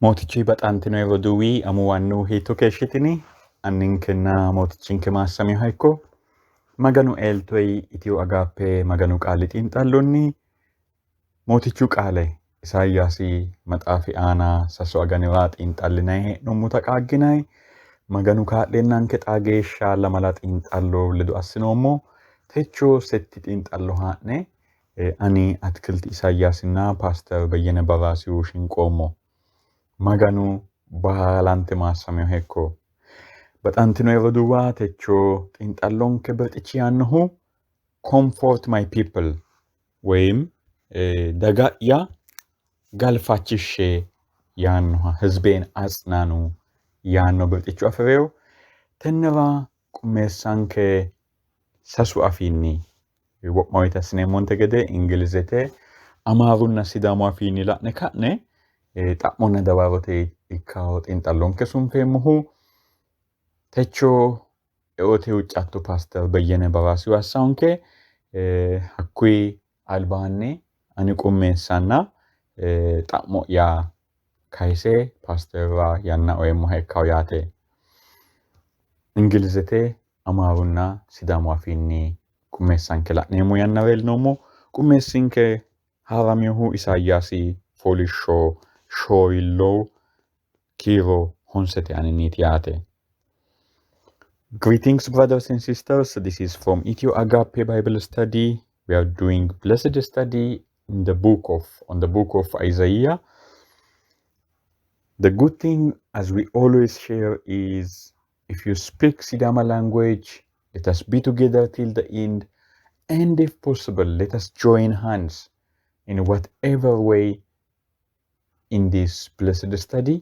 Mootichi baxaantino yeroo duwwii amuwaannuu hiitu keeshitini anninkenna mootichinke maassami haykko maganu eeltoy Ethio Agape maganu qaali xiinxallonni mootichu qaale Isaayyaasi maxaafi aanaa saso aganiraa xiinxallinay hee'noommuta qaagginay maganu kaadhennanke xaageeshsha lamala xiinxalloo ledu assinoommo techoo setti xiinxallo haa'ne ani atkilti Isaayyaasinna Pastor Beyyene Baraasiyu shinqoommo maganu baalante maassame hekko baxantino yeroo duwwaa techoo xiinxallonke birxichi yaannohu comfort my people ወይም ደጋያ ጋልፋችሼ ያንሆ ህዝቤን አጽናኑ ያንኖ ብርጥቹ አፍሬው ተነራ ቁሜሳንከ ሰሱ አፊኒ ወቅማዊታ ስኔሞን ተገደ እንግሊዘቴ አማሩና ሲዳሙ አፊኒ ላነካነ ጣሞነ ደባሮቴ ኢካው ጤንጣሎንከ ሱንፌሙሁ ተቾ ኤኦቴ ውጫቱ ፓስተር በየነ በራሲው አሳውንከ ሐኩይ አልባኔ አንቁሜሳና ጣሞ ያ ካይሴ ፓስተራ ያና ወይም ሄካው ያቴ እንግሊዘቴ አማሩና ሲዳሙ አፊኒ ቁሜሳንከ ላኔሙ ያናዌል ነውሞ ቁሜሲንከ ሃራሚሁ ኢሳያሲ ፎሊሾ ሾይሎ ኪሮ ሆንሰቴ አንኒት ያቴ Greetings brothers and sisters, this is from Ethio Agape Bible Study. We are doing blessed study on the book of Isaiah. The good thing, as we always share, is if you speak Sidama language, let us be together till the end, and if possible, let us join hands in whatever way in this blessed study.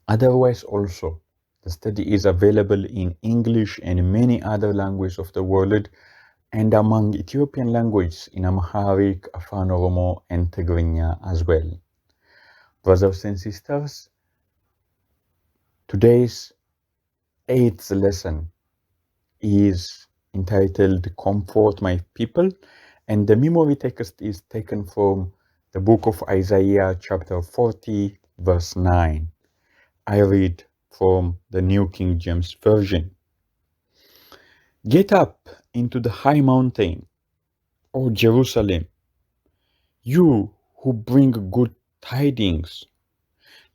Otherwise also, the study is available in English and many other languages of the world, and among Ethiopian languages in Amharic, Afan Oromo, and Tigrinya as well. Brothers and sisters, today's 8th lesson is entitled Comfort My People, and the memory text is taken from the book of Isaiah chapter 40 verse 9. I read from the New King James Version. Get up into the high mountain, O Jerusalem, you who bring good tidings.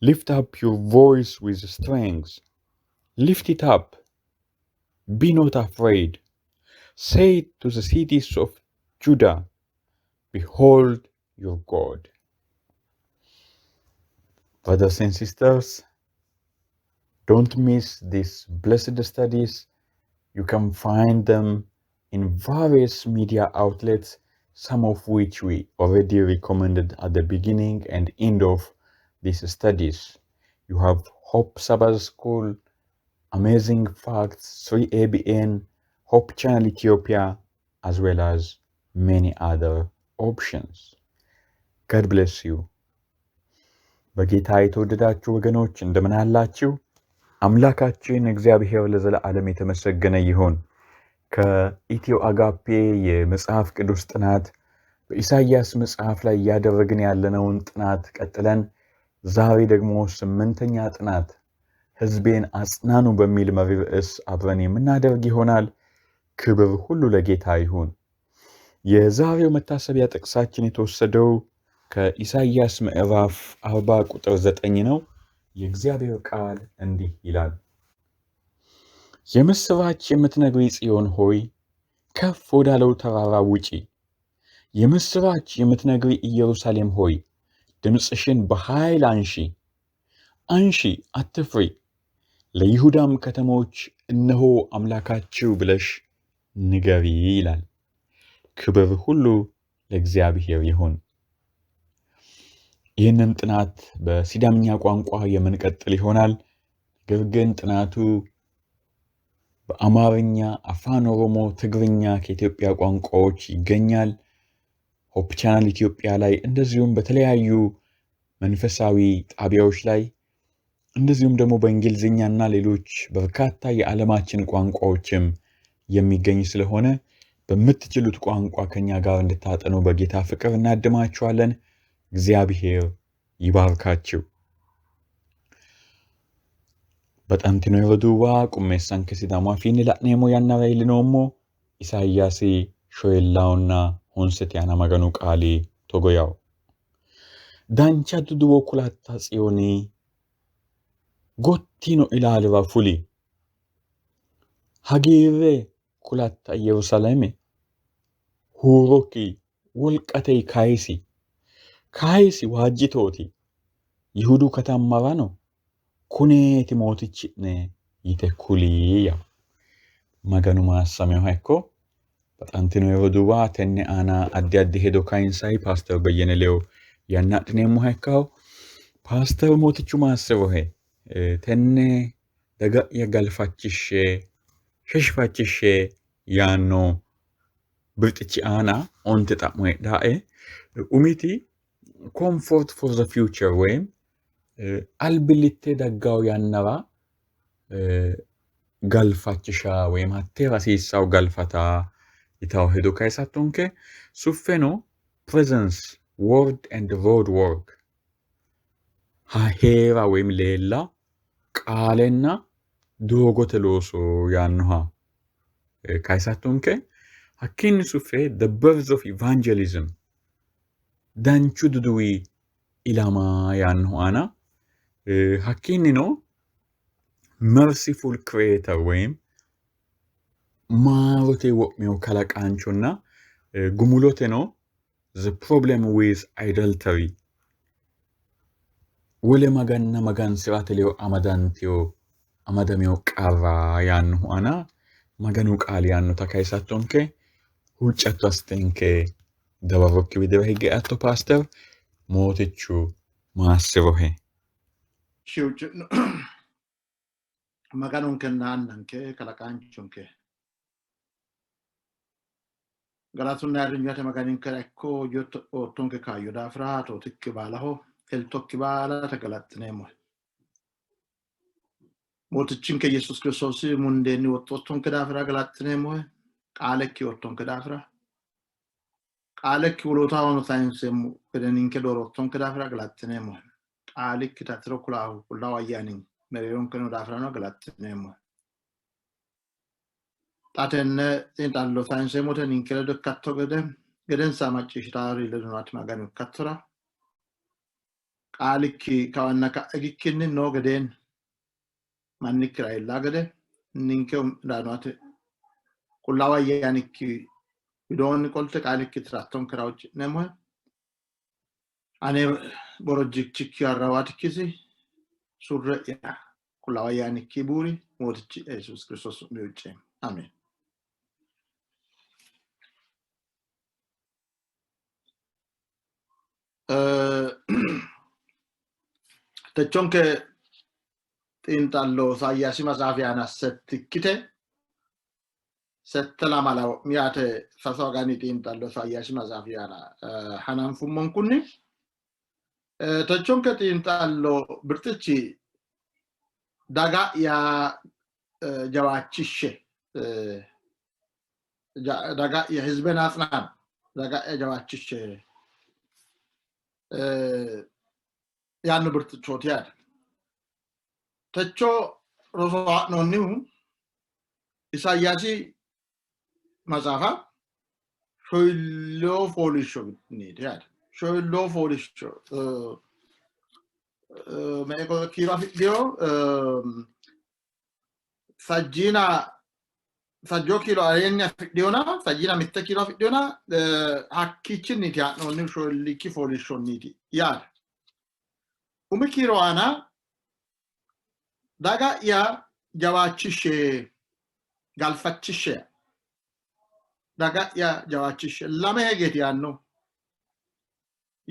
Lift up your voice with strength. Lift it up. Be not afraid. Say to the cities of Judah, behold your God. Brothers and sisters, don't miss these blessed studies. You can find them in various media outlets, some of which we already recommended at the beginning and end of these studies. You have Hope Sabbath School, Amazing Facts, 3ABN, Hope Channel Ethiopia, as well as many other options. God bless you. በጌታ የተወደዳችሁ ወገኖች እንደምን አላችሁ? አምላካችን እግዚአብሔር ለዘላለም የተመሰገነ ይሁን። ከኢትዮ አጋፔ የመጽሐፍ ቅዱስ ጥናት በኢሳይያስ መጽሐፍ ላይ ያደረግን ያለነውን ጥናት ቀጥለን ዛሬ ደግሞ 8ኛ ጥናት ህዝቤን አጽናኑ በሚል መሪ ርዕስ አብረን የምናደርግ ይሆናል። ክብር ሁሉ ለጌታ ይሁን። የዛሬው መታሰቢያ ጥቅሳችን የተወሰደው ከኢሳይያስ ምዕራፍ 40 ቁጥር 9 ነው። የእግዚአብሔር ቃል እንዲህ ይላል። የምስራች የምትነግሪ ጽዮን ሆይ ከፍ ወዳለው ተራራ ውጪ። የምስራች የምትነግሪ ኢየሩሳሌም ሆይ ድምፅሽን በኃይል አንሺ። አንሺ፣ አትፍሪ። ለይሁዳም ከተሞች እነሆ አምላካችሁ ብለሽ ንገሪ ይላል። ክብር ሁሉ ለእግዚአብሔር ይሁን። ይህንን ጥናት በሲዳምኛ ቋንቋ የምንቀጥል ይሆናል። ነገር ግን ጥናቱ በአማርኛ፣ አፋን ኦሮሞ፣ ትግርኛ ከኢትዮጵያ ቋንቋዎች ይገኛል። ሆፕ ቻናል ኢትዮጵያ ላይ እንደዚሁም በተለያዩ መንፈሳዊ ጣቢያዎች ላይ እንደዚሁም ደግሞ በእንግሊዝኛና ሌሎች በርካታ የዓለማችን ቋንቋዎችም የሚገኝ ስለሆነ በምትችሉት ቋንቋ ከኛ ጋር እንድታጠኑ በጌታ ፍቅር እናድማችኋለን። እግዚአብሔር ይባርካችሁ። Baxantino yeroo duwwaa qummeessan ke Sidaamaa fiinni la'neemo yannara ilinoommo Isaayyaasi shoyellaawonna honseti ana maganu qaali togo yawo. Dancha duduwo kulatta tsiyooni gottino ilaalira fuli. Hagiirre kulatta Yerusaaleme huurokki wolqatey kaayisi waajjitooti Yihudu katammarano kuneeti mootichi'ne yite kulii yawo. Maganu maassameho ekko baxantino yeroo duwwaa tenne aana addi hedo kayinsayi Pastor Beyyene Lewu yanna adhineemmoha ikkawo Pastor mootichu maasserohe tenne daga'ya galfachishshe sheshifachishshe yaanno birxichi aana onte xa'mo heedhaa'e umiti comfort for the future ወይም albilitte daggawo yannara galfachisha ወይም hattee hasiissawo galfataa yitawo hedo kayisattonke suffeno presence word and road work heera ወይም leella qaalenna doogote looso yaannoha kayisattonke hakkiinni suffe the birth of evangelism danchu duduwi ilama yaannohu ana hakkiinni no merciful creator ወይም maarote wo'mewo kalaqaanchonna gumulote no the problem with idolatry wole maganna magansirate leyo amadamewo qarra yaannohu ana maganu qaali yaannota kayisattonke huuccatto assitenke dawarrokki widira higge atto Pastor mootichu maassirohe. Maganunke naannanke kalaqaanchunke galatunna arrinyate maganinke ekko ottonke kaayyo daafira tootikki baalaho eltokki baala tagalaxxineemmo mootichinke Yesuus Kiristoosi mundeenni ottonke daafira galaxxineemmo qaalekki ottonke daafira qaalekki wolootaa hono sayinseemmo gedeninke dooro ottonke daafira galaxxineemmo qaalikki tatiro kullaawu ayyaanin mereeronkeno daafirano galaxxineemmo xatenne xiinxallo sayinseemmote ninke ledo ikkatto gedensa macciishshitaari ledonaati maganu ikkattora qaalikki kawanna ka'egikkinni noo gedeen mannikkira illaa gede ninke daanoate qullaawu ayyaanikki widoonni qolte qaalikki tirattonkera hucci'neemmohe ane borojjikchikki harrawatikkisi surre'ya qullaawu ayyaanikki buuri mootichi Yesuus Kiristoos miucceem. Amen. Techonke xiinxallo Isaayyaasi matsaafiyaana settikkite sette lamala miyaate sasogani xiinxallo Isaayyaasi matsaafiyaana hananfummon kunni techonke xiinxallo birxichi daga'ya jawaachishshe daga'ya hizben aጽናን daga'ya jawaachishshe yaanno birxichooti yaade techo roso haa'noonnihu Isaayyaasi matsaafa shoyilloo fooliishshoniiti yaade shoyilloo fooliishsho me'eko kiiro afidhiyo sajjoo kiilo aleenni afidhiyona sajjina mitte kiilo afidhiyona hakkiichinniiti haa'noonni shoyillikki fooliishshonniiti yaade umi kiiro aana daga'ya jawaachishshe galfachishshe daga'ya jawaachishshe lame hegeeti yaanno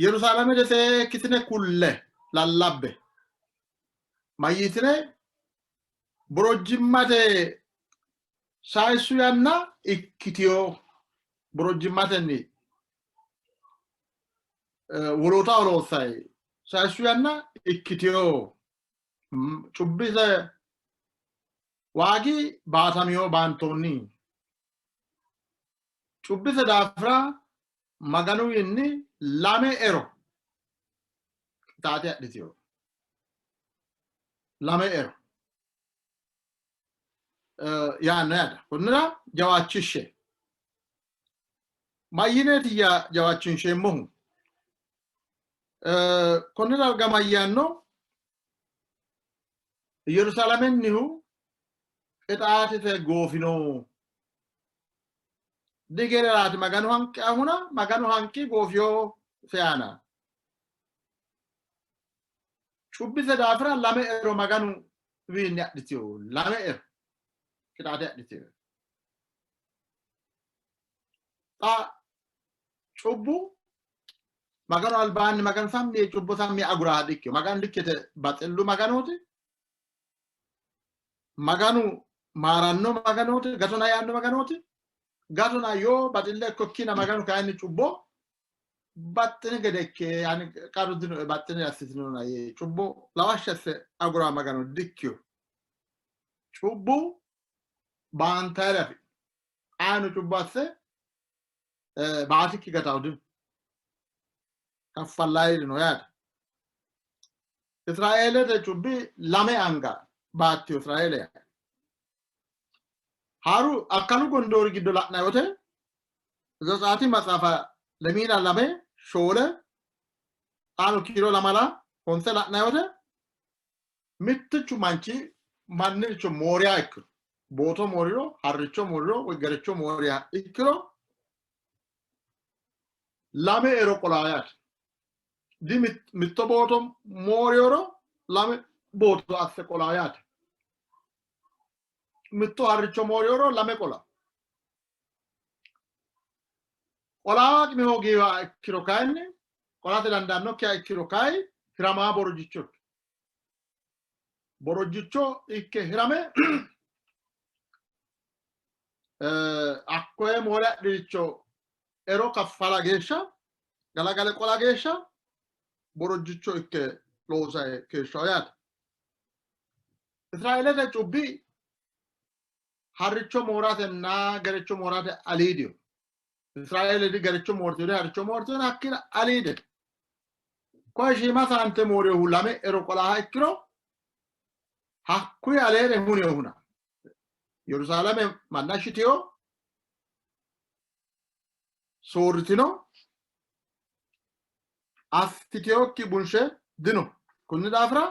Yerusaaleme desee kitine kulle lallabbe mayyitine borojjimmate sayisu yanna ikkitiyo borojjimmatenni woloota oloossay sayisu yanna ikkitiyo cubbise waagi baatamiyo baantoonni cubbise daafira maganuwiinni lame ero taate adhitiyo lame ero yaannaadha. Kunnira jawaachishee. Mayyineeti yaa jawaachinshee immoo kunnira argamayyaannoo Yerusalemen nihu qixaatite goofinoo digereraati maganu hanqi ahuna maganu hanqi goofiyoo fe'ana cubbise daafira lame ero maganu wiinni adhitiyo lame ero qixaate adhitiyo cubbu maganu albaanni maganu sammi cubbu sammi aguraa dhikkiyo maganu dhikkite baxillu maganuuti maganu maaranno maganuuti gatona yaanno maganuuti gatona yoo baxille kokkina maganu kaayinni cubbo battini gedekke yani qarudino battini assitino na ye cubbo lawashesse agura maganu dhikkiyo cubbu baantayrafi aanu cubbo asse baatikki gataawdin kaffallayirino yaada Israa'eelete cubbi lame anga baatti Israa'eele haru akkanu gondoori giddo la'na yote zaati maxaafa lemiina lame shoole aanu kiiro lamala honse la'na yote mittichu manchi mannicho mooriyaa ikkiro booto mooriro harricho mooriro woy garicho mooriyaa ikkiro lame ero qolaayaati di mitto booto mooriyoro lame booto asse qolaayaati mitto harricho mooriyoro lame qola qolaaqni hogiiwa ikkiro kayinni qolate dandaannokkiha ikkiro kayi hiramaa borojjicho ikke hirame akkoye moore adhiricho ero kaffala geeshsha galagale qola geeshsha borojjicho ikke loosae keeshshaho yaate Israa'eelete cubbi harricho mooratenna garicho moorate aliidiyo Israa'eele di garicho moortiyo harricho moortiyo hakkina aliide koye shiima saante mooriyohu lame ero qolaaha ikkiro hakkuyi aleere huniyohuna Yerusaaleme manna shitiyo soorritino astitiyokki bunshe dino kunni daafira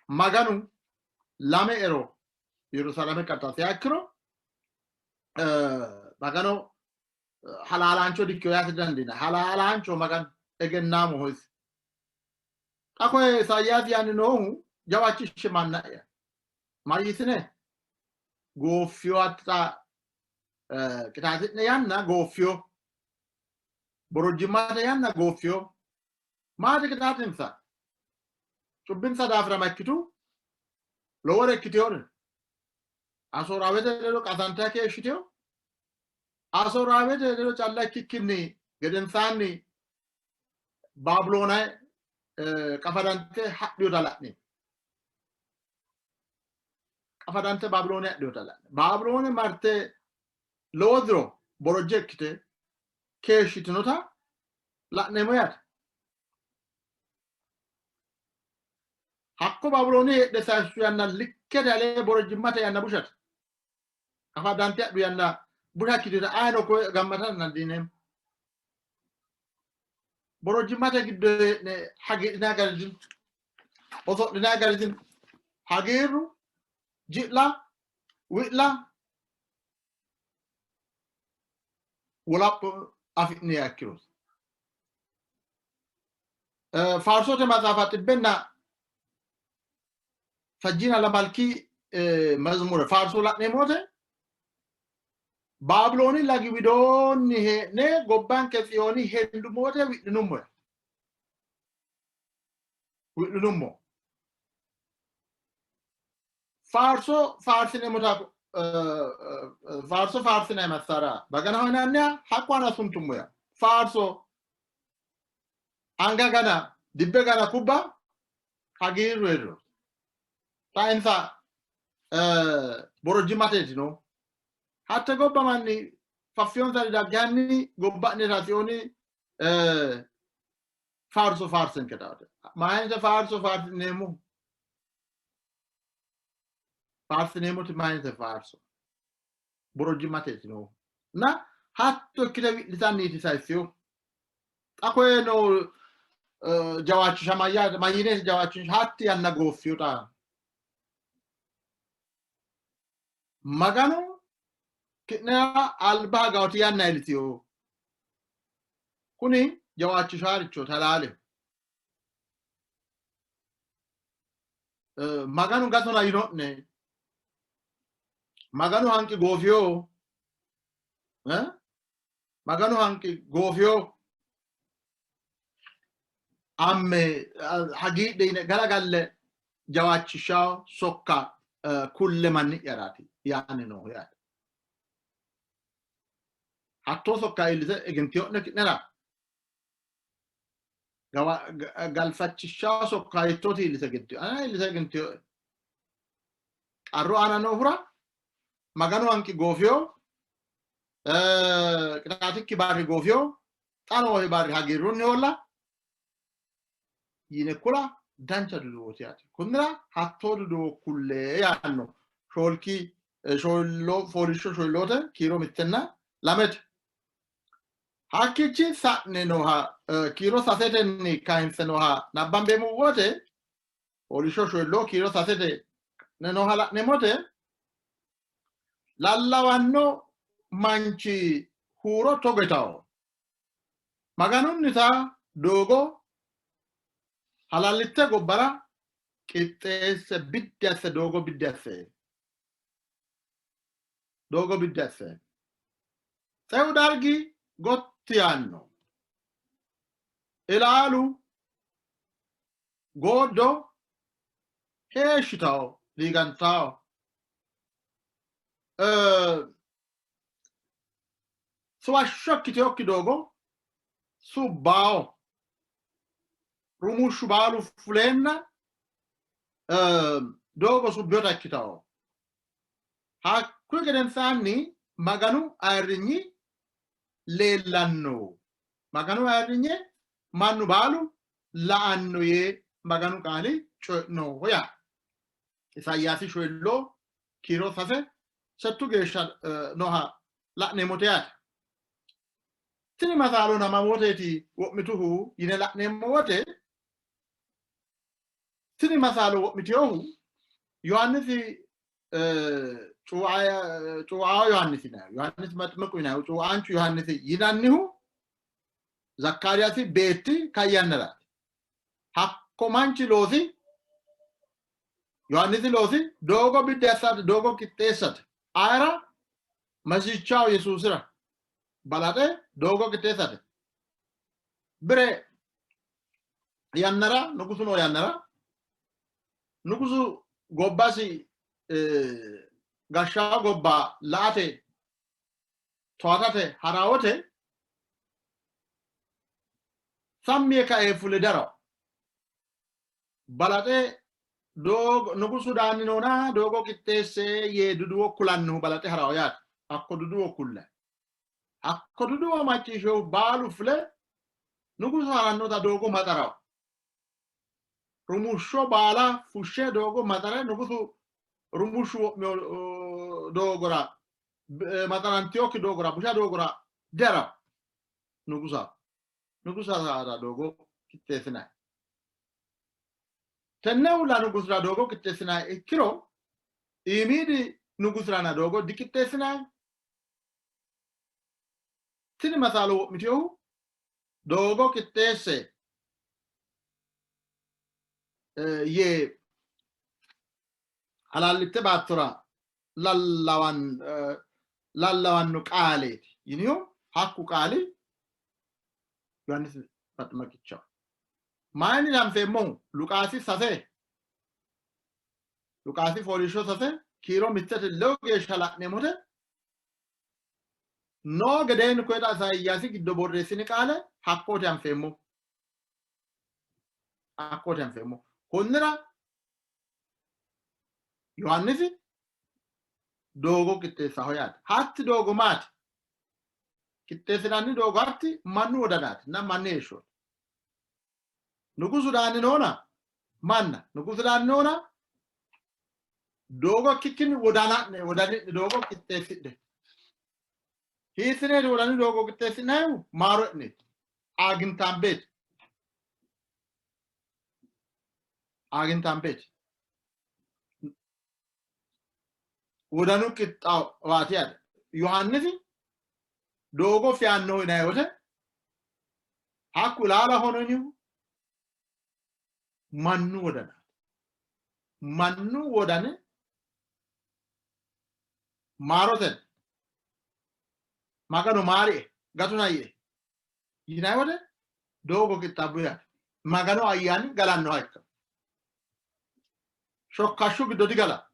maganu lame ero Yerusaaleme qaxxaase akkiro magano halaalaancho dikkiyo yaate dandiina halaalaancho magan egennaamo hoysi akoye Isaayyaasi yaani noohu jawaachishe manna'ya mayyisine gooffiyo atta qixaati'ne yanna gooffiyo borojjimmate yanna gooffiyo maati qixaatinsa cubbinsa daafira makkitu lowore ikkitiyore asoraawete ledo qasante keeshshitiyo asoraawete ledo calla ikkikkinni gedensaanni baabiloonae qafadante hadhiyota la'ni qafadante baabiloone hadhiyota la'ni baabiloone marte lowodiro borojje ikkite keeshshitinota la'neemo yaate hakko baabiloone hedhe saayissu yanna likkete alee borojjimmate yanna bushate qafadante hadhu yanna busha ikkitita ayino koye gammatan nandiineemo borojjimmate giddo ne hagiidhinaa garidin oso'dhinaa garidin hagiirru ji'la wi'la wolapho afi'ne akkiro faarsote maxaafa xibbenna fajjina lamalkii mazmure faarso la'neemote baabilooni lagi widoonni hee'ne gobbanke tsiyooni hendumoote wi'linummo faarso faarsineemota faarso faarsinae massara bagana hoynaanniha hakkuana sumtummoya faarso anga gana dibbe gana kubba hagiirru hedro ta insa borojjimateeti no hatte gobba manni faffiyonsari dagganni gobba'ne rasiyooni faarso faarsenke taate maayinse faarso faarsineemmo faarsineemoti maayinite faarso borojjimmate no na hatto ikkite wi'litanniiti sayisiyo xa koyeno jawaachisha mayyaate mayyineeti jawaachisha hatti yanna gooffiyo xa maganu ki'nera alba gawti yanna ilitiyo kuni jawaachishaaricho talaale maganu gatona yino'ne maganu hanqi goofiyo maganu hanqi goofiyo amme hagiidhe yine galagalle jawaachishaa sokka kulle manni yaraati yaani no yaate hattoo sokka ilise egintiyo'ne ki'nera galfachishaa sokka hittooti ilise egintiyo qarru aana noofura maganu hanqi goofiyo qixaatikki barri goofiyo xanoohi barri hagiirrunni olla yine kula dancha duduwooti yaate kunnira hattoo duduwo kullee yaanno shoolki foolishsho shoyloote kiiro mittenna lamete hakkichi sa'ne nooha kiiro sasetenni kayinse nooha nabbambeemmo wote foolishsho shoyloo kiiro sasete nooha la'neemmote lallawanno manchi huuro togetaho maganunnita doogo halallitte gobbara qixxeesse biddi asse doogo biddi asse xewu dargi gotti yaanno ilaalu gooddo heeshshitaho liigantaho suwashsho ikkiteyokki doogo subbaaho rumushshu baalu fuleenna doogo subbiyota ikkitaho hakkuyi gedensaanni maganu ayirrinyi leellanno maganu ayirrinye mannu baalu la'anno yee maganu qaali coyi'noho yaa isaayyaasi shoyilloo kiiro sase settu geeshsha nooha la'neemmote yaate tini masaalo nama woteeti wo'mituhu yine la'neemmo wote tini masaalo wo'mitiyohu yohannisi cuu'aawo yohannisi yinayo yohannisi maximiqu yinayo cuu'aanchu yohannisi yinannihu zakkaariyasi beetti kayyanneraati hakko manchi loosi yohannisi loosi doogo biddi assate doogo qixxeessate ayira masiichaho yesuusira balaxe doogo qixxeessate bire yannara nugusu noo yannara nugusu gobbasi gashshaa gobba la'ate to'atate harawote sammie ka'ee fule daro balaxe doogo nugusu daanni noona doogo qixxeesse yee duduwo kulannihu balaxe harawo yaate hakko duduwo kulle hakko duduwo macciishehu baalu fule nugusu harannota doogo maxarawo rumushsho baala fushshe doogo maxare nugusu rumushshu doogora maxarantiyokki doogora busha doogora dera nugusa saara doogo qixxeessinay tenne ulla nugusira doogo qixxeessinay ikkiro iimiidi nugusirana doogo diqixxeessinay tini masaalo wo'mitiyohu doogo qixxeesse yee halallitte baattora lallawanno qaaleeti yiniyo hakku qaali yohannis maximiqichaho mayini lanfeemmohu luqaasi fooliishsho sase kiiro mittete lewu geeshsha la'neemmote noo gedeenni koyta isaayyaasi giddo borreessini qaale hakkooti anfeemmo konnira yohannisi doogo qixxeessaho yaate hatti doogo maati qixxeessinanni doogo hatti mannu wodanaati na manni heeshshooti nugusu daanni noona manna nugusu daanni noona Dogo kikini wodani dogo kiteside. Hisine wodani dogo kitesine maro ne. Agin tambet. Wodanu kitta watiad. Yohannisi dogo fianno ina yote. Hakulala hononyu. Mannu wodana. Mannu wodane. Maroten. Magano mari. Gatuna ye. Yina yote. Dogo kitabuya. Magano ayani galanno haika. Shokkashu gidodi gala.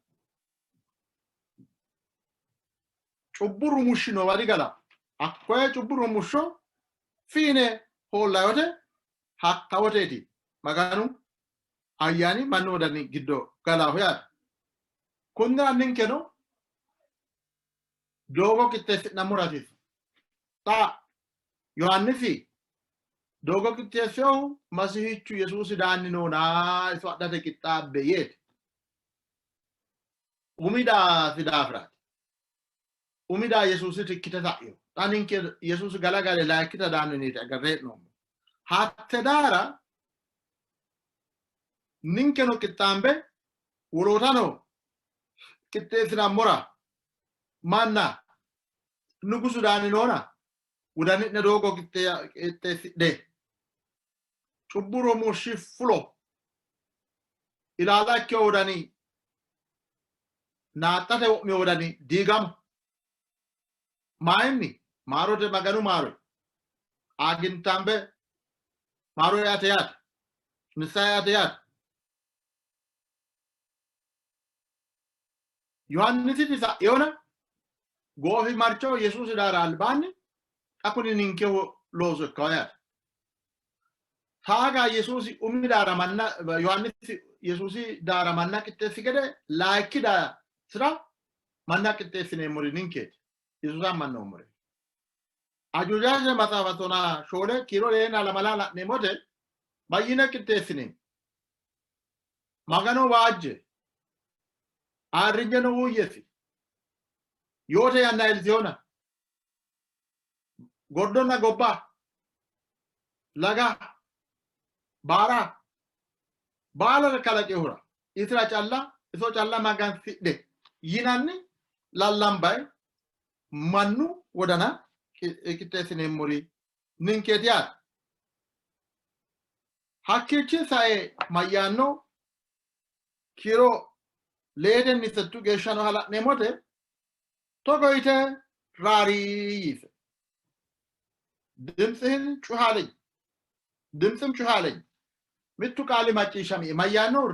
Chubburu mushino wadi gala. Akkoe chubburu musho. Fine holla yote. Hakka woteti. Maganu ayani mannu wodani giddo gala hoya. Kunna ninkeno dogo kitte namuratis. Ta Yohannisi dogo kitte seo masihichu Yesusi danni nona iso adate kitabe yet. Umida fidafrat. Umida Yesusi tikita tayo. Taninke Yesusi galagale la kita danni ni agarret no. Hatte dara ninkeno kitambe wolotano kitte sinamura manna nugusu danni nona udani ne dogo kitte de chubburo mushi fulo ilala kyo udani na tate mi udani digam maenni marote maganu maro agin tambe maro yat nisaya yat Yohannisi tisa yona gofi marcho Yesus dara albani akuni ninke lozo kaya taga Yesus dara manna Yohannisi Yesus dara manna kitte sigede laikida sira manna kitte sine muri ninke Yesus manna muri ajujaje matavatona shole kiro lena la malala nemote bayina kitte sine magano wajje Arrijano uyesi. Yote ya nailziona. Gordona gobba. Laga. Bara. Bala kala kehura. Isra challa. Iso challa magan de. Yinanni. Lalambay. Mannu wodana. Kitesine muri. Ninketiat. Hakkichi sae mayano. Kiro. Leden ni settu geshano hala nemote togo ite rari dimsin chuhale mittu kali machi shami mayano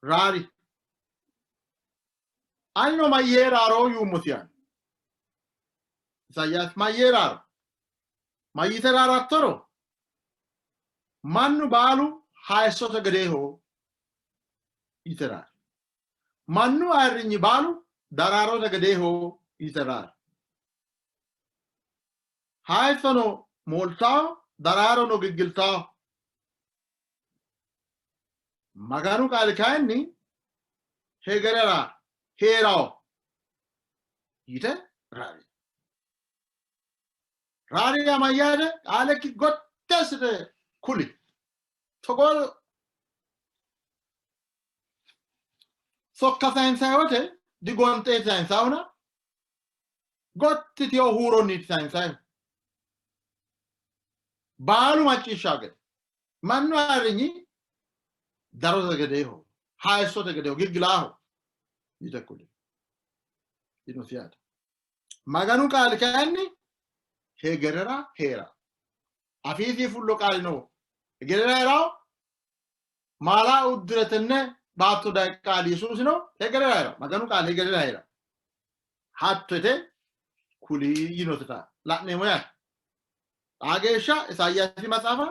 rari anno mayera ro yumutian sayas mayera mayitera toro mannu balu haesso gadeho iterar mannu arrinyi balu dararo gadeho iterar haesono molta dararo no gigilta maganu kalikaini hegerera herao ite rari amayade aleki gottesde kuli togol Sokka senza ote di gonte senza una gotti ti huro ni senza balu machi shagad manno arni daro de gedeho haeso de gedeho giglaho ita kuli inosiat maganu kal kanni hegerera hera afisi fullo kal no hegerera mala udretenne Batu da kali Yesus no hegerera maganu kali hegerera hattete kuli yinotata la nemoya agesha isayasi matsafa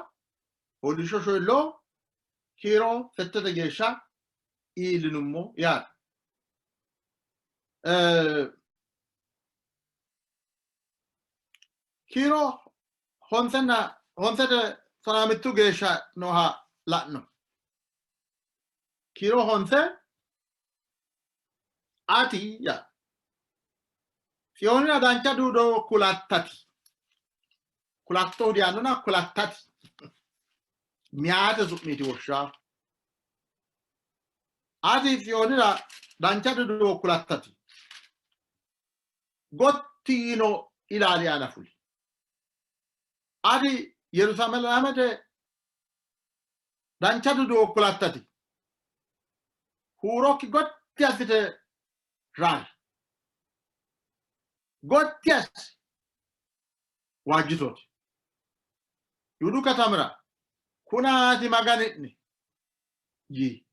holisho shoylo kiro settete gesha ilinummo ya kiro honsete sonamittu gesha noha latno kiro honse ati ya fiona dancha dudo kulattati kulatto di anona kulattati miate submiti wosha ati fiona dancha dudo kulattati gottino ilali ana fuli ati Yerusalemete dancha dudo kulattati huroki gotti asite ran gotti as wajitoti yudu katamra kuna ati maganitni yi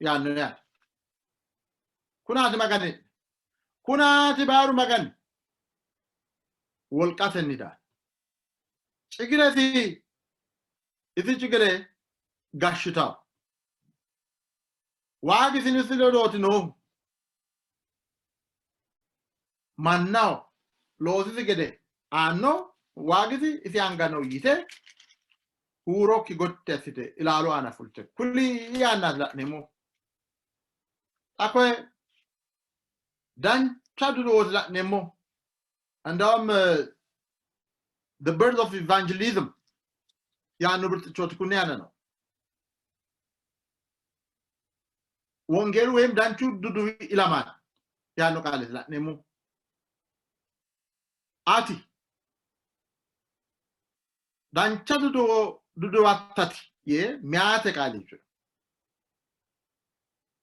yanno ya kuna ati maganitni kuna ati baru magan wolqatenni da chigireti iti chigire gashita wagi sinisilo doti no mannao loosisi gede anno wagiti isi angano yite huroki gotti asite ilalo ana fulte kulli yanna la'nemo akwe dancha dudo la'nemo and the birth of evangelism yanno birtichoti kunyana no wongelu wem danchu dudu ilaman yanno kale la'nemo ati dancha dudu attati ye miate kalicho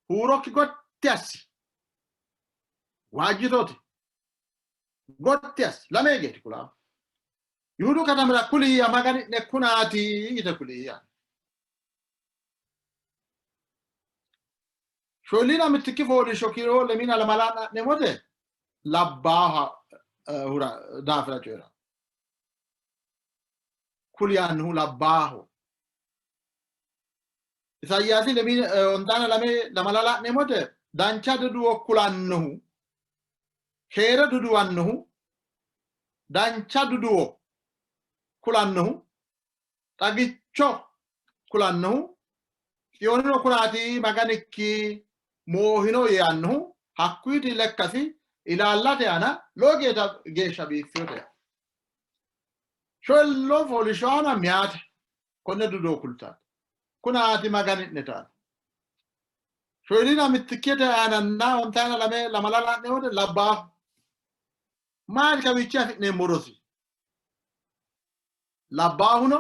huroki gotti assi wajitoti gotti assi lamegeti kula yudu katamra kuli ya magani ne kunati ite kuli ya sholina mitikifo di shokiro lemina la malana ne mode labbaha hura dafra chera kuli anhu labbaho isayasi lemina ontana lame la malala ne mode dancha dudu okulannu khere dudu annu dancha dudu kulannu tagicho kulannu yono kunati maganiki mohino yannu hakuiti lekkasi ilallate ana logeta gesha bifyote shollo folishona miate konne dudu kulta kunati maganitneta sholina mitikete ananna ontana lame lamalala ne wode labba mal kabicha ne morosi labbahuno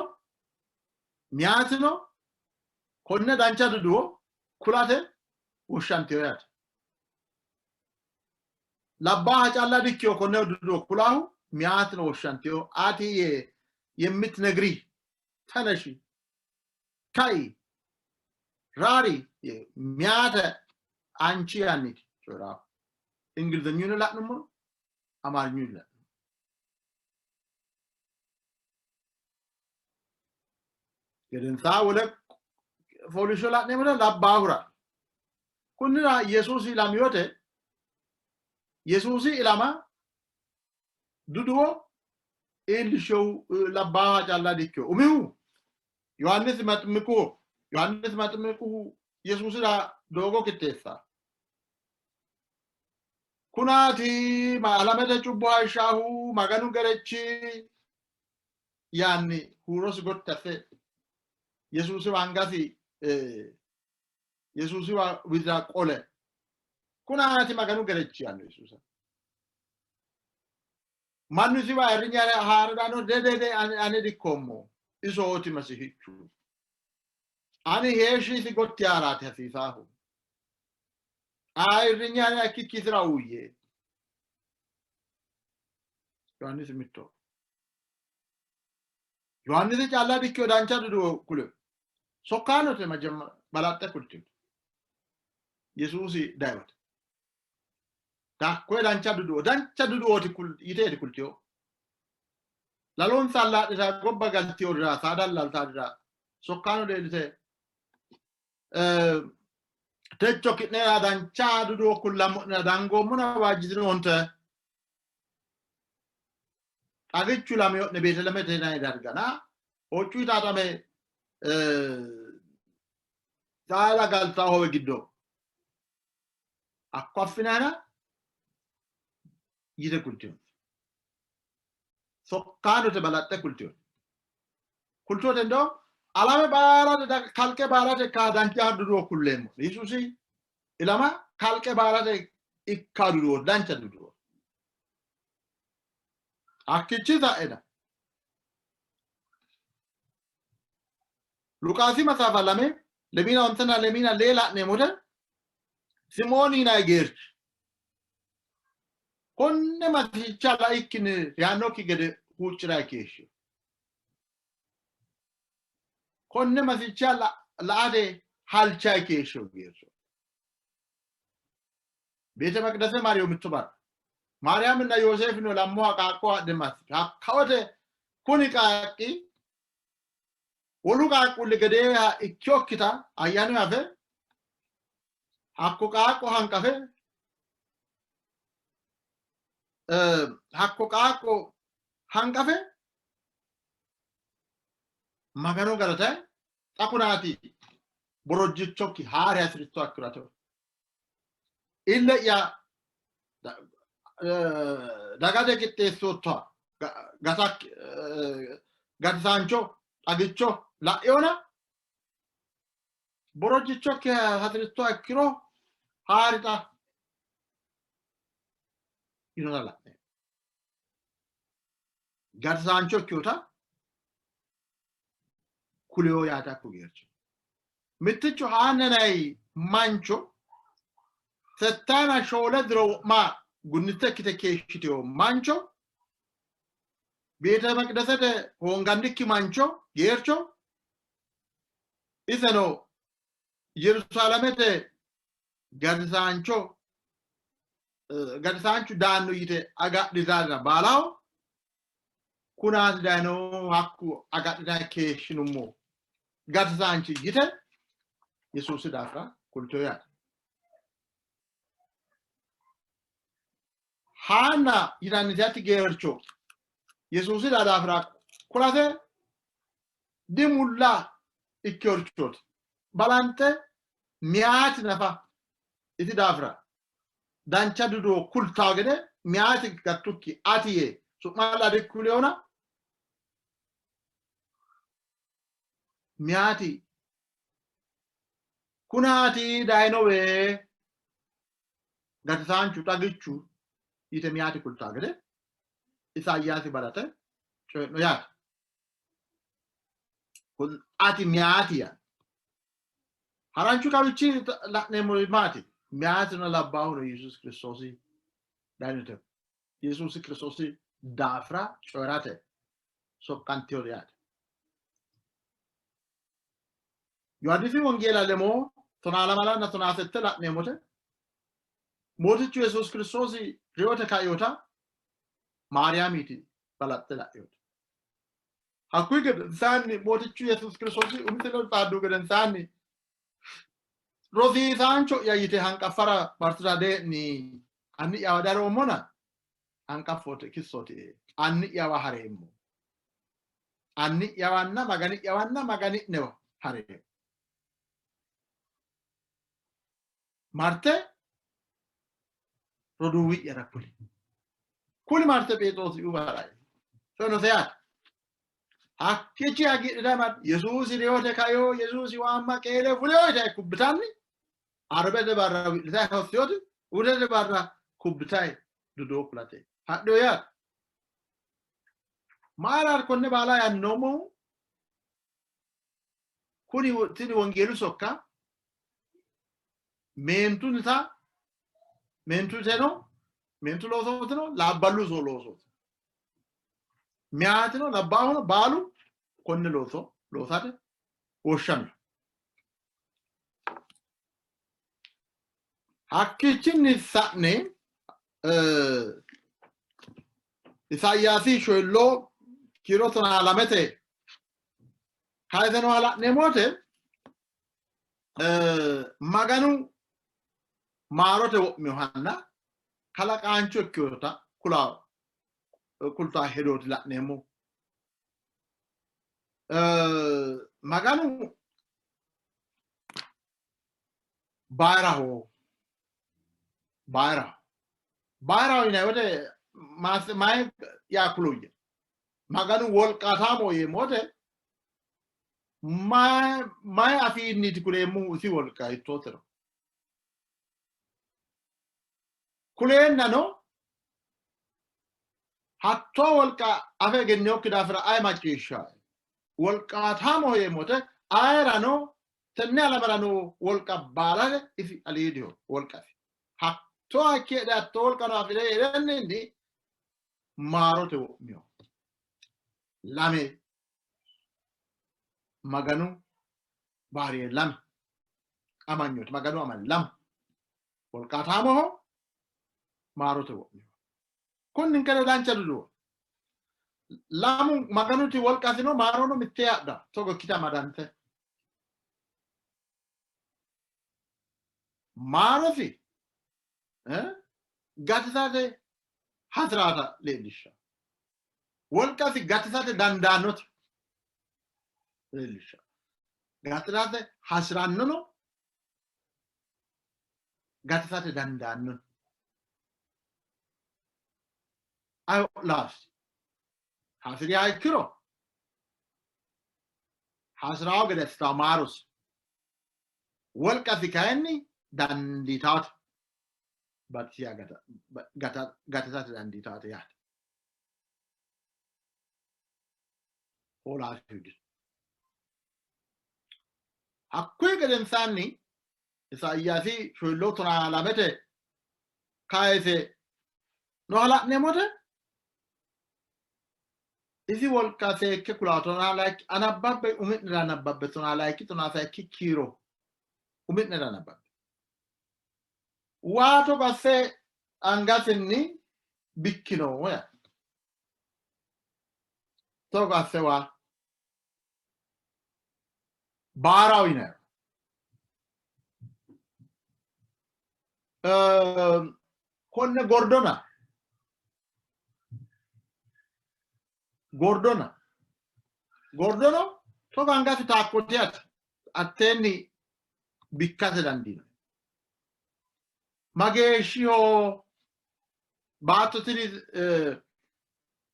miatino konne dancha dudu kulate ushantiyoyat labbaha calla dikyo konne dudu kulahu miatino ushantiyo ati የምትነግሪ ተነሺ kai rari miate anchi anit chora ingiliznyun la numero amarnyun la gedin sawle folisho la numero la bahura kunira yesusi lamiyote yesusi ilama duduo elisho la baha jalla dikyo umiu yohannes matmiku yesusi la dogo kitesa kunati maalamete chubwa shahu maganu garechi yani huros gottafe yesusi wangasi yesusi wa wizra qole kunati maganu garechi yani yesusa manusi wa rinyare haradano dede ane dikomo isoti masihichu ani heshi si gotti arati hafifahu ay rinyare akikisra uye yohannes mitto yohannes challa dikyo dancha dudu kule sokano te majamma balatta kulti yesusi dawat ta ko dancha dudu oti kul ite kultiyo lalon salla da gobba galti ora sadal lalta da sokano de techo kitne dancha dudu kullam na dango muna wajidino onte agichu lamyo ne betelemete na dargana ochu tatame saala galtaa howe giddoo akka affinaana yite kultiyoon sokkaanote balaxxe kultoote ndoo alame baarate kalqe baarate kaadancha dudoo kulleemmo Yesuusi ilama kalqe baarate ikkaa dudoo dancha dudoo akkichi ta'edha Lukaasi masaafa lame lemina ontana lemina leela nemote Simoni na geerchi konne masicha la ikkine yaanokki gede huuccira keeshshe konne masicha la'ate halcha keeshshe geercho ቤተ መቅደስ ማርያም ምትባል ማርያምና ዮሴፍ ነው ለሞ አቃቆ አደማስ አካወደ ኩኒ ቃቂ ወሉ ቃቁ ለገደ ኢትዮክታ አያኑ ያፈ hakko qaaqo hanqafe magano galata xaqunaati borojjichokki haare asritto akkurato ille ya dagate qixxeessotto gatak gatisaancho xagicho la'eona borojjichokki asritto akkiro haarita inona la'ne gatisaancho kyota kuleo yaata ko gercho mitticho hananay mancho settana shole dro ma gunnite kite keeshiteo mancho ቤተ መቅደሰተ ሆንጋንዲኪ ማንቾ ጌርቾ ኢሰኖ ኢየሩሳሌምተ ገድሳንቾ ዳኑ ይተ አጋዲዛና ባላው ኩናት ዳኖ አኩ አጋዲዳ ኬሽኑሞ ገድሳንቺ ይተ ኢየሱስ ዳፍራ ኩልቶያ ሃና ይራንጃት ጌርቾ ኢየሱስ ዳፍራ ኩላተ dimulla ikkorchot balante miyaati nafa iti dafra dancha dudo kultaagede miyaati gattukki atiye su'mala dikkuleona miyaati kunaati dainowe gatisaanchu tagichu ite miyaati kultaagede isaayyaasi balate coyno yaati kun ati miyaatiya haranchu kabichi la'neemmo maati miyaati no labbaahu no Yesuus Kiristoosi daanite Yesuus Kiristoosi daafra coyrate soqqantiyo yaate Yohaannisi wongeela lemoo tonaa lamalanna tonaa sette la'neemmote mootichu Yesuus Kiristoosi reyote kaayyoota maariyaamiiti balaxxe la'eyote Hakui gedensaanni mootichu Yesuus Kiristoosi umtilo taaddu gedensaanni rosiisaancho yayite hanqaffara bartirade ni anni yawa daroommona hanqaffote kissote anni yawa hareemmo anni yawanna magani'newa hareemmo marte roduwi'yara kuli marte Phexrosi ubaraye sono seyaate Hakkichi agidhaman Yesuus riyote kayo Yesuus waamma qeele fuleyote kubbitanni arbete barra wi'litae hossiyoti udete barra kubbitae dudoo kulate hadho yaat maalar konne baala yannoommo kuni tini wongeelu sokka mentu loosootino labballu soo loosooti miyaatino labbaahuno baalu konne loosate woshshame hakkichinni sa'ne Isaayyaasi shoylloo kiiro tonaa lamete kaayiseno hala'neemmote maganu maarote wo'miyohanna kalaqaancho ikkeyota kultaa hedooti la'neemmo maganu bayraho bayraho ina wote mas may yakuluye maganu wolqatamo ye mote may afini tikule mu si wolqa itotero kulen nano hatto wolqa afege nokki dafra ay machisha wolqatamo ye mote ayrano tenne alamarano wolqa balale ifi alidio wolqa hatto akeda tolqano afire renndi marote mio lame maganu bari lam amanyot maganu aman lam wolqatamo marote mio kunnin kala dancadudo lamu maganuti wolqatino marono mitteyadda togo kita madante marofi gatisate hasrata leelisha wolqati gatisate dandanot leelisha gatisate hasranno gatisate dandanno ayo last hasri ay kiro hasrao gede stamarus wolqati kayni danditat batya gatisate danditat ya hola hudi akwe geden sanni isayyasi shoylotona lamete kaise no hala nemote isi wolqase ke kulatona like anababbe umitna nababbe tona like tona sa kikiro umitna nababbe wato basse angasinni bikkino ya to basse wa barawina konne gordono to angasi takkotiat attenni bikkate dandino mageeshio baatotiri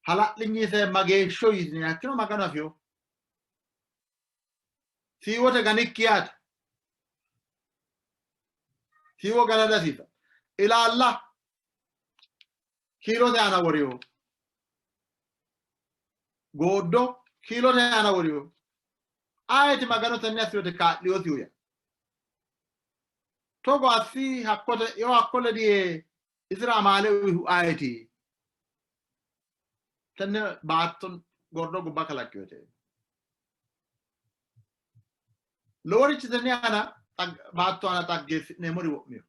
hala'linyi se mageesho yisni akkino magana fio siwote ganikkiat siwo ganada sita ila Allah kilo de ana woriyo goddo kilo de ana woriyo ayati magano tanni asiyote ka liyotiyo ya togo asi hakkote yo hakkole di isra male ayati tanne baaton gordo gubba kala kyote lori chitani ana baatto ana tagges nemori womio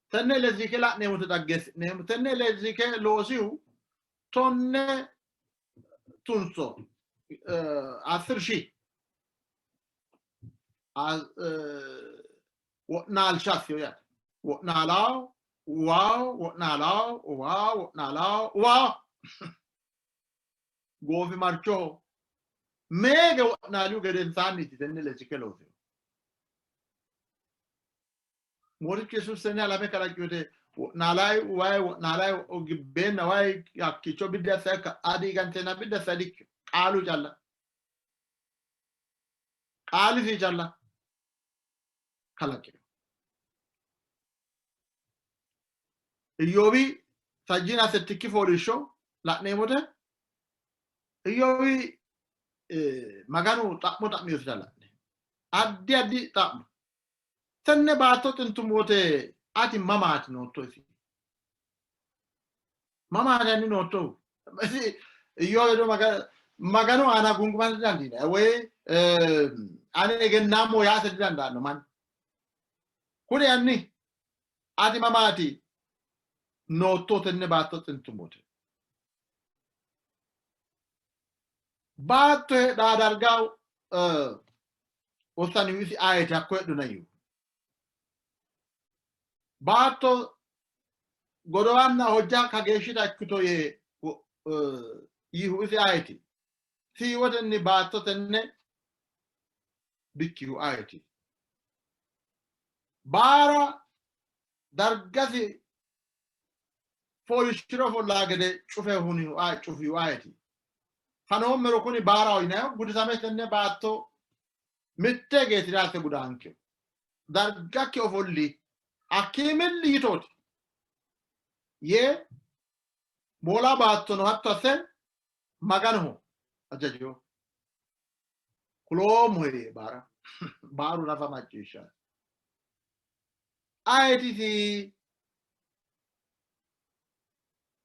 tanne lezike la nemoto tagges nem tanne lezike losiu tonne tunso asirshi وقنا الشاسيو يعني وقنا لاو واو govi marcho mega waqna lu geden sanni tenne le cikelo mori kesu sene ala me kala kyote nalai o gibben wai yakkicho bidda saka adi gantena bidda sadik qalu jalla qali fi jalla kala ke yobi sajina setiki forisho la nemote yobi maganu tapmo tapmi jalla addi tapmo tenne baato tentumote ati mamati no to fi mamati ni no to yo do magano ana gunguman dandina we ane gennamo ya se dandano man kuri anni ati mamati no to tenne baato tentumote baato da dargaw ostani wisi ayata ko dunayu baato godowanna hojja kageshita kuto ye yihu isi ayati si wodenni baato tenne bikkiru ayati Bara dargasi folishiro follagede cufe huni cufi waayeti. Fanom mero kuni bara oyna gudisame tenne baatto mitte geetirate gudanke. Dargakki ofolli akimilli yitoti. Ye mola baattono hatto sen magano ajajo. Kulomu he bara. Baru nafa machisha. Ayetiti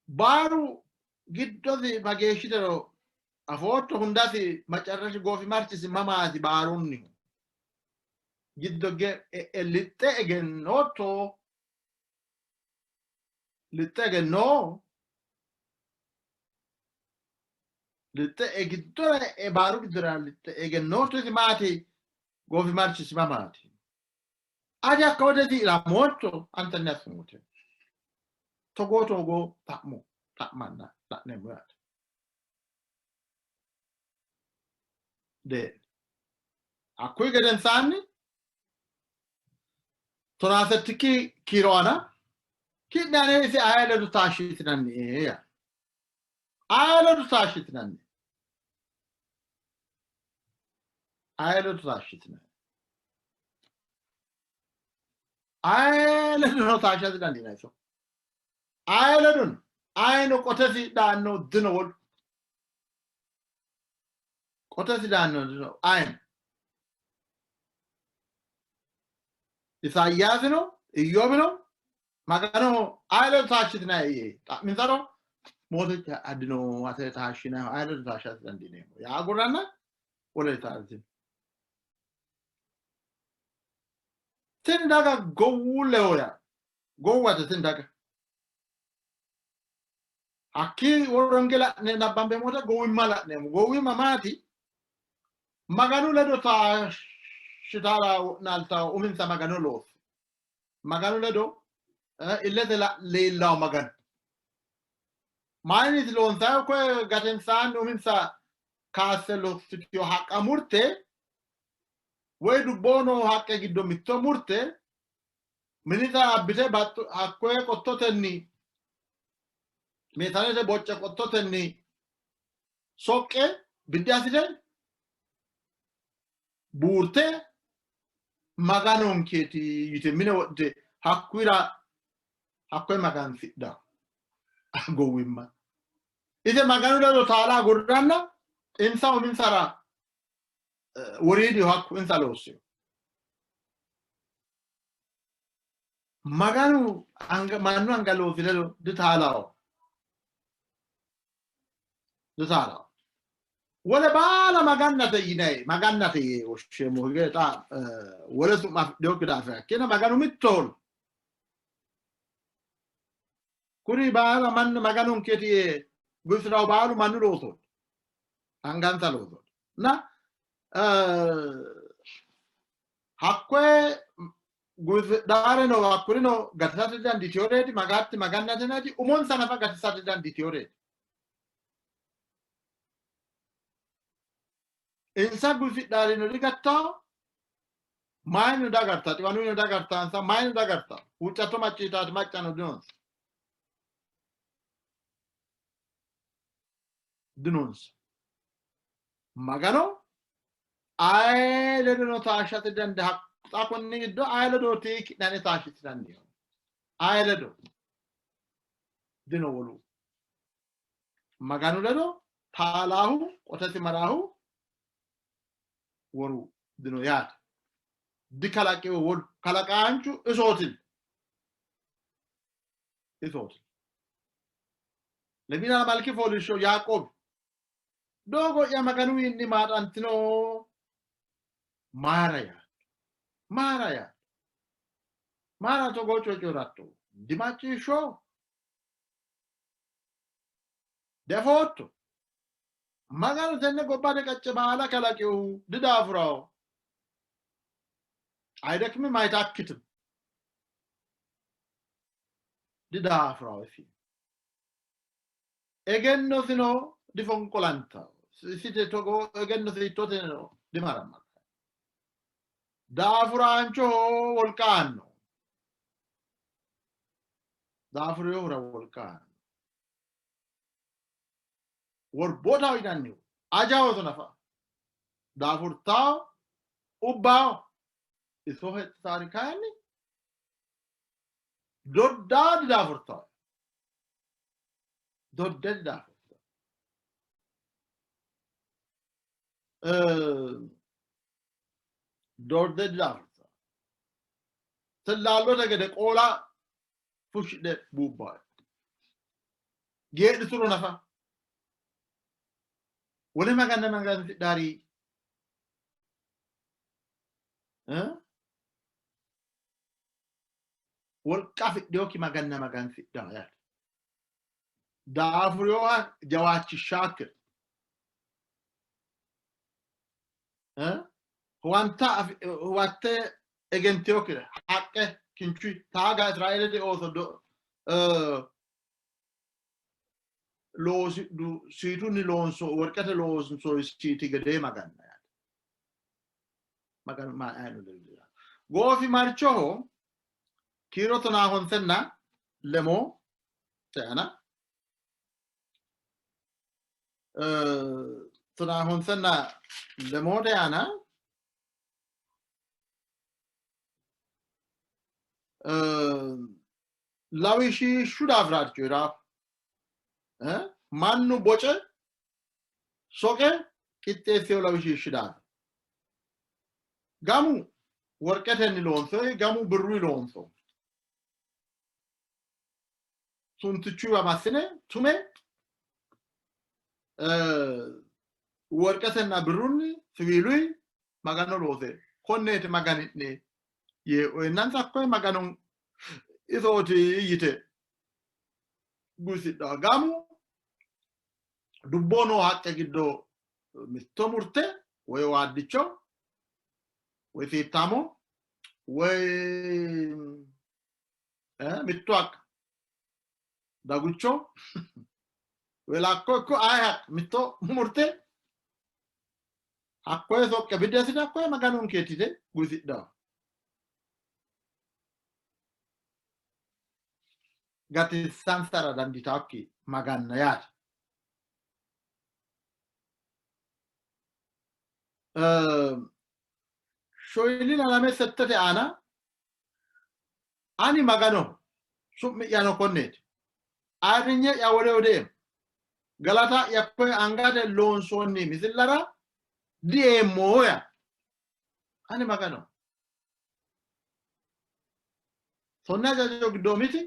baru giddosi mageeshitero afootto hundasi macarrashi goofi marchisi mamaati baarunni giddo litte egennooto litte egennoo litte giddore e baaru giddora litte egennooto isi maati goofi marchisi mamaati adi akka wodeti ilamootto antanni asumute togo ta'manna la'neemmo yaate de akkuyi gedensaanni tonaasettiki kiiroana ki'nane isi aya ledo taashshitinanni ya aya ledo taashshitinanni aya ledo taashshitinanni aya ledo taashshitinanni naiso aya ledon ayno qotesi daanno dino wol qotesi daanno dino ayin Isaayyaasino Iyyoobino magano aylo taashshitinayye xa'minsaro mooticha addino ate taashshinayo aylo taashshati dandiineemmo yaa gurranna wole taartin tin daga gowuleoya gowwate tin daga akki woronge la'ne nabbambe moota gowimma la'neemmo gowimma maati maganu ledo taashshitara naalta uminsa magano loosi maganu ledo illete leellaw maganu maayiniti loonsayo koye gatensaanni uminsa kaasse lossitiyo haqqa murte woy dubboono haqqe giddo mitto murte minita abbite hakkoye qottotenni meesanete bocce qottotenni soqqe biddi assite buurte maganonkeeti yite mine wodde hakkoye magansidha gowimma ite maganu ledo taala gurranna insa uminsara woriidi hakku insa loosse maganu mannu anga loosi ledo ditaalawo wole baala magannate yinay magannate yee woshsheemmo geeta wole su'ma afidheyokki daafira akkina maganu mittool kuri baala mannu maganonkeeti yee gusiraw baalu mannu loosooti angansa loosooti na hakkoye gusdhaareno hakkurino gatisate danditiyoreeti magatti magannatenati umonsa nafa gatisate danditiyoreeti insa gusdhaarino digattawo mayino dagarta xiwanuino dagartansa mayino dagarta huccatto macciitaati maccano dinonsa magano ay ledono taashshate dande haqqa konni giddo ay ledooti ki'nane taashshitiranniho ay ledo dino wolu maganu ledo taalaahu qotesi maraahu woru dino yaate dikalaqewo wolu kalaqaanchu isootin lebina malki folisho yaaqoob dogo ya maganu inni maaxantino maara to gocho coratto dimaccishsho defotto maganu tenne gobbate qacce baala kalaqihu didaafurawo aydekmi maytakkitim didaafurawo ifi egennosino difonqolantawo site togo egennosi ittoteno dimaramma daafuraancho wolqaanno daafur yoo hura wal kaan war booda hidhanni ajaawotu nafa daafur taa ubbaa isoo hetti taarikaani doddaadi daafur taa doddadi daafur doddadi daafur taa tallaalota gede qoolaa fushidhe buubbaa geedhi turu nafa wale magana fidhaarii walqa fidhiyooki magan fidhaa yaad daafur yoo jawaachi shaakir huwatte egentiyokire haqqe kinchui taaga Israa'eelete ooso siitunni loonso worqete loonso siiti gedee maganna yaad magan maa'aanu daldira goofi marchoho kiiro tonaa honsenna lemoo ta'ana tonaa honsenna lemoo ta'ana lawishii shudaaf raachuu mannu boce soqe qixxeessee lawishii shudaaf gamu worqetenni loonso gamu birruu loonso suntichuu amassine tume worqetenna birrunni siwiilui magano loose konneeti maganitne yee nan sakkoy maganon isooti yite gusidha gamu dubbono haqqe giddo mitto murte way waaddicho way fiittamo way mitto haqqa dagucho way lakko ay haq mitto murte hakkoy soqqe biddesita hakkoy maganon keetite gusidha gati sansara danditakki maganna yaati shoylina lame settete ana ani magano su'mi'yano konneeti arinye ya wole odeem galata yakkoy angate loonsoonni misillara dieemmoya ani magano sonna jajo giddoo miti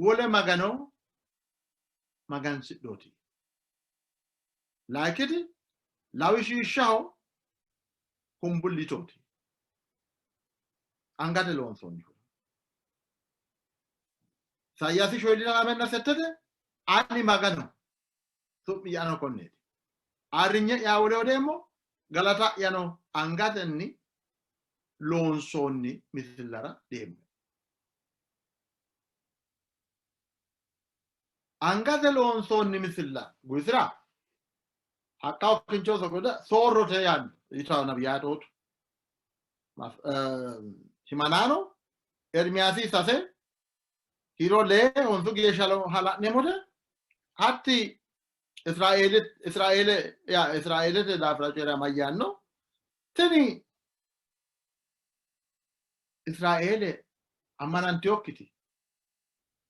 wole magano magansidhooti laakiti lawishiishaho kumbullitooti angate loonsoonni sayyasi shoylina amenna settete ani magano su'mi'yano konneeti arrinye yaawole odeemmo galata yano angatenni loonsoonni misillara deemmo angate loonsoonni misilla gusira hakkaw kincho sogoda soorrote yan itaw nabiyatootu himanano ermiyaasi sase hiro lee onsu geeshalo hala'nemote hatti Israa'eelete daafira coyra mayyaanno tini Israa'eele ammanantiyokkiti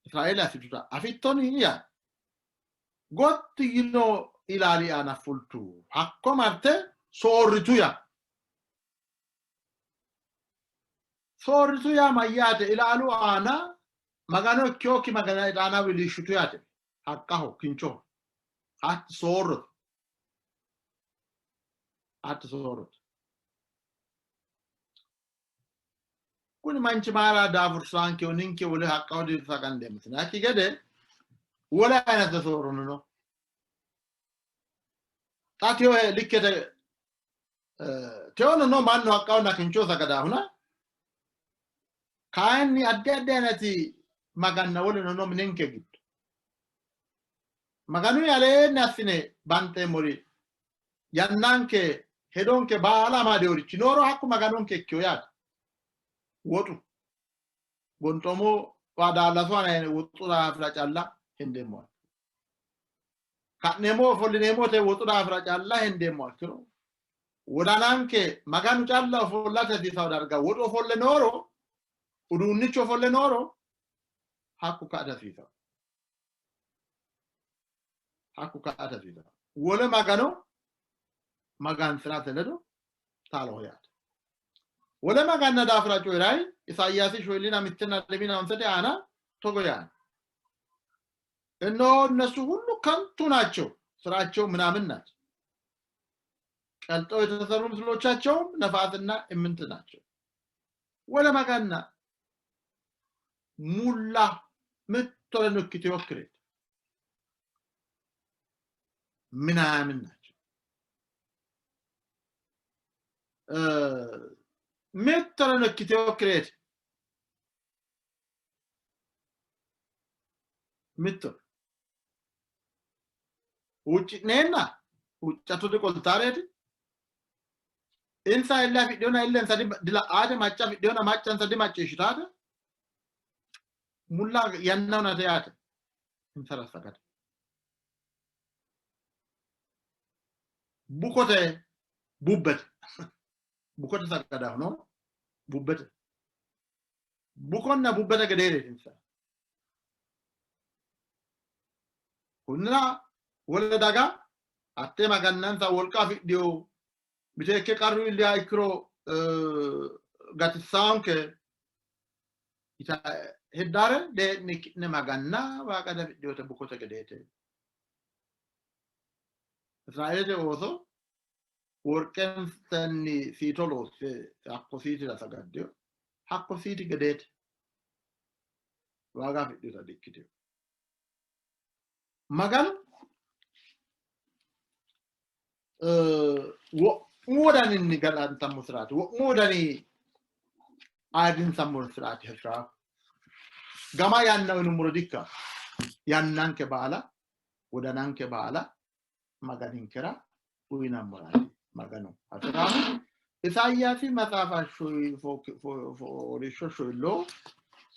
Israa'eele asituta afittoni ya gotti yino ilaali ana fultu hakko marte soorrituya mayyaate ilaalu ana magano ikkiyokki magana idana wilishutuyate hakkaho kincho hatti soorrot kuni manchi maara daafursaanke oninke wole hakkaho dirsa kandeemsine akki gede wole aynate soorrono no tatio likkete teono no manno hakkaho na kincho sagadahuna kaanni addi addi aynati maganna wole no minenke giddo maganu aleenni assine banteemmori yannanke hedonke baala amadeorichi nooro hakku maganonke ikkiyo yaate wotu gontomo waada suana wutura fracalla hendemo kanemo follinemo te wutura fracalla hendemo kiro wodananke maganu calla follata di sawdarga wodo folle noro udunnicho folle noro hakku kada fita wole magano magan sirate ledo talo yata wole maganna da fra coirai isayyasi shoylina mitena lebina onsete ana togo yana እነሱ ሁሉ ከንቱ ናቸው ስራቸው ምናምን ናቸው ቀልጠው የተሰሩ ምስሎቻቸው ነፋስና እምንት ናቸው ወለ ማጋና ሙላ ምትረንክት ይወክሬት ምናምን ናቸው ምትረንክት ይወክሬት ምትር ውጭ ነና ውጭቱ ደቆልታሬት ኢንሳ ኢላ ፊዶና ኢለን ሰዲ ድላ አደ ማጫ ፊዶና ማጫን ሰዲ ማጭ ይሽታደ ሙላ ያናውና ተያተ እንሰራሰቀደ ቡኮቴ ቡኮቴ ሰቀዳ ሆኖ ቡኮና ቡበተ ገደሬ ኢንሳ ኩና ወለዳጋ አቴ ማጋናንታ ወልቃ ፊዲዮ ቢቴከ ቀሩ ሊያይክሮ ጋትሳንከ ኢታ ሄዳረ ለኒክ ነማጋና ዋቀደ ፊዲዮ ተብኮ ተገደተ እስራኤል ኦሶ ወርቀን ተኒ ሲቶሎስ አኮሲቲ ተሰጋዲዮ አኮሲቲ ገደተ ዋጋ ፊዲዮ ተዲክዲዮ magan modani ni galan tamusrat modani adin samusrat hesha gama yanna numrodika yannanke bala wodananke bala maganin kira uina morali magano atara isayyasi matsafa shoy fo shoylo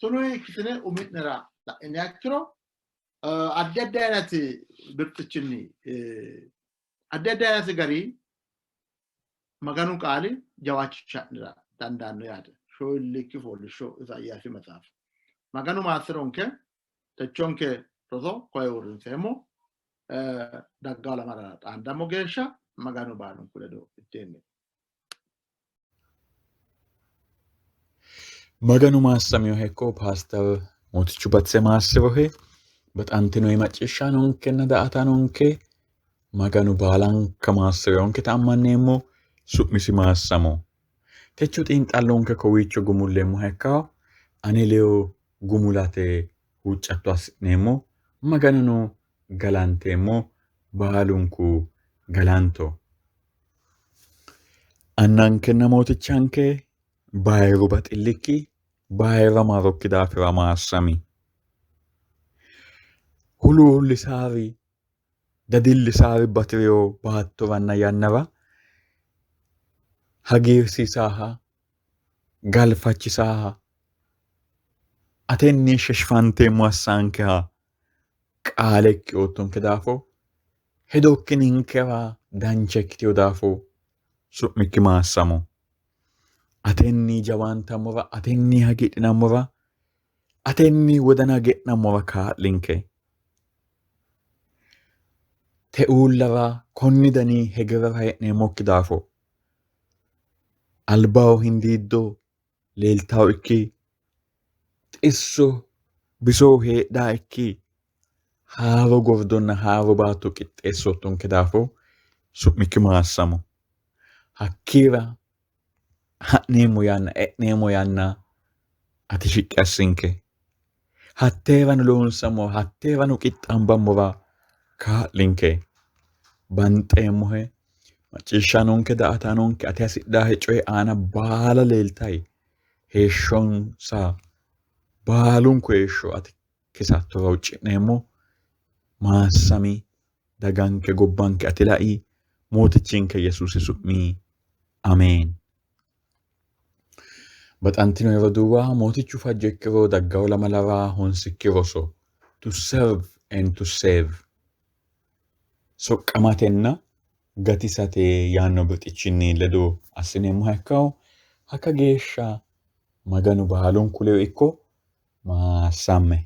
sunu kitne umitnera la enakro አደዳነት ብርጥችኒ አደዳነት ገሪ መጋኑ ቃሊ ጃዋችቻ ዳንዳን ያደ ሾልክ ፎልሾ ኢሳያስ መጽሐፍ መጋኑ ማስሮንከ ተቾንከ ቶዞ ኮይወርን ሰሞ ዳጋላ ማራጣ አንዳሞ ገሻ መጋኑ ባሉን ኩለዶ እቴነ መጋኑ ማሰሚዮ ሄኮ ፓስተር ሞትቹ በተሰማስበው በጣንቲኖ የማጭሻ ነውንከና ዳአታ ነውንከ ማጋኑ ባላን ከማስረውንከ ታማኔሞ ሱቅሚሲ ማሰሞ ተቹ ጢንጣሎንከ ኮዊቾ ጉሙሌሞ ሄካው አኔሌዮ ጉሙላቴ ውጫቷ አስኔሞ ማጋኑ ገላንቴሞ ባሉንኩ ገላንቶ አናንከና ሞትቻንከ ባይሩ በጥልቂ ባይራ ማሮኪ ዳፍራ ማሰሚ ሁሉ ሊሳሪ ደዲል ሊሳሪ ባትሪዮ ባቶራና ያነራ ሀጊርሲሳሃ ጋልፋችሳሃ አቴኒ ሸሽፋንቴ ሟሳንከሃ ቃሌክ ኦቶን ከዳፎ ሄዶክን እንከራ ዳንቸክቲዮ ዳፎ ሱሚኪ ማሰሞ አቴኒ ጀዋንታ ሞራ አቴኒ ሀጊድና ሞራ አቴኒ ወደና ጌና ሞራ ካሊንከ te'ullava konni dani hegerera hee'neemmokki daafo albaho hindiiddo leeltawo ikki xisso bisoho heedhaa ikki haaro gordonna haaro baatto qixxeessottonke daafo su'mikki maassamo hakkiira ha'neemmo yanna e'neemmo yanna ati shiqqi assinke hatteerano loonsamo hatteerano qixxaambammora kaa'linke banxeemmohe macciishshanonke daa''atanonke ati hasidhaa coye aana baala leeltayi heeshshonsa baalunku heeshsho ati kisattora hucci'neemmo maassami daganke gobbanke ati la'i mootichinke yesuusi su'mi ameen. Baxantino yeroo duwwaa mootichi fajjekkiroo daggaa'oo lama laraa honsikkiroso to serve and to save. Soqqamatenna gatisate yaanno birxichinni ledo assineemmoha ikkiro akka geeshsha maganu baalunkuleyo ikko maassamme.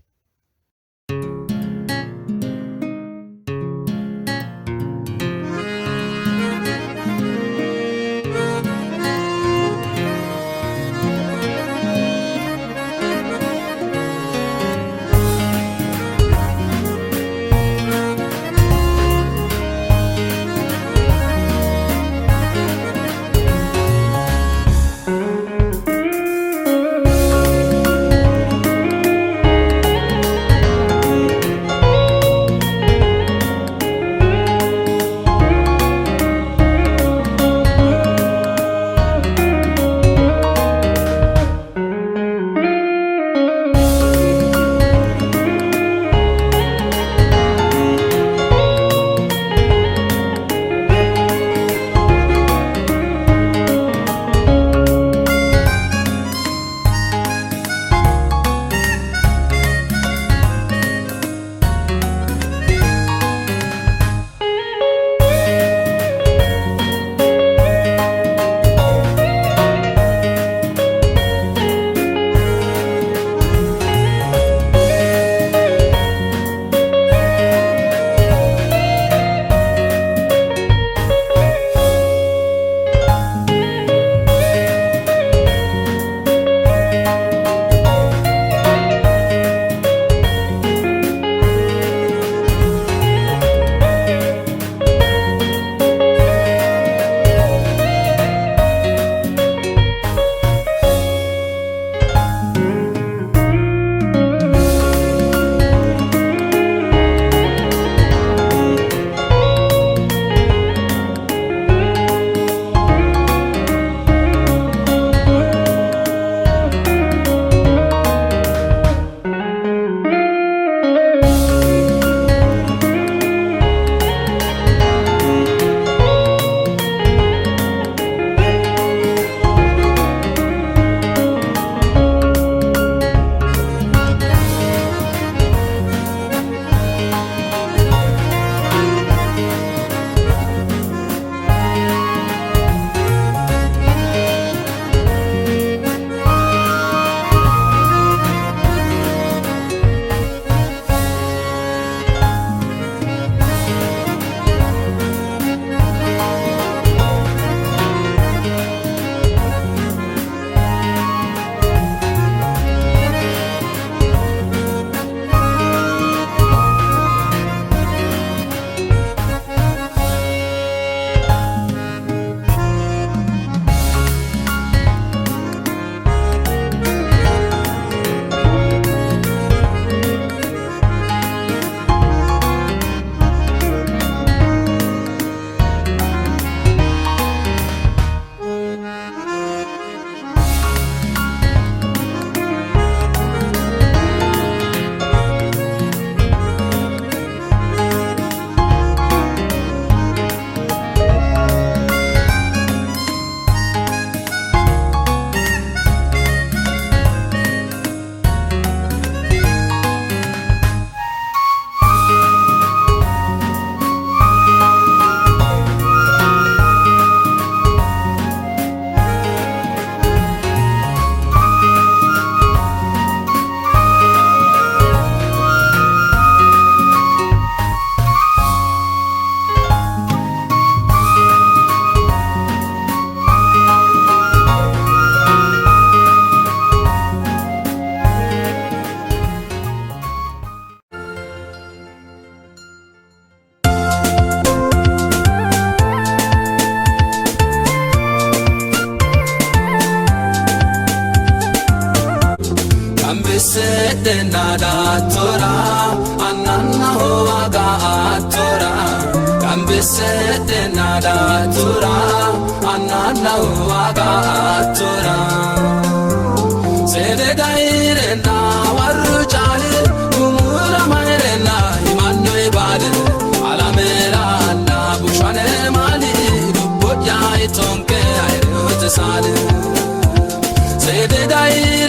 nada tora ananna hoaga tora kambesete nada tora ananna hoaga tora sede gaire na waru chale umura maire na imanno ibade alamera na bushane mali boja itonke aire otesale sede Gai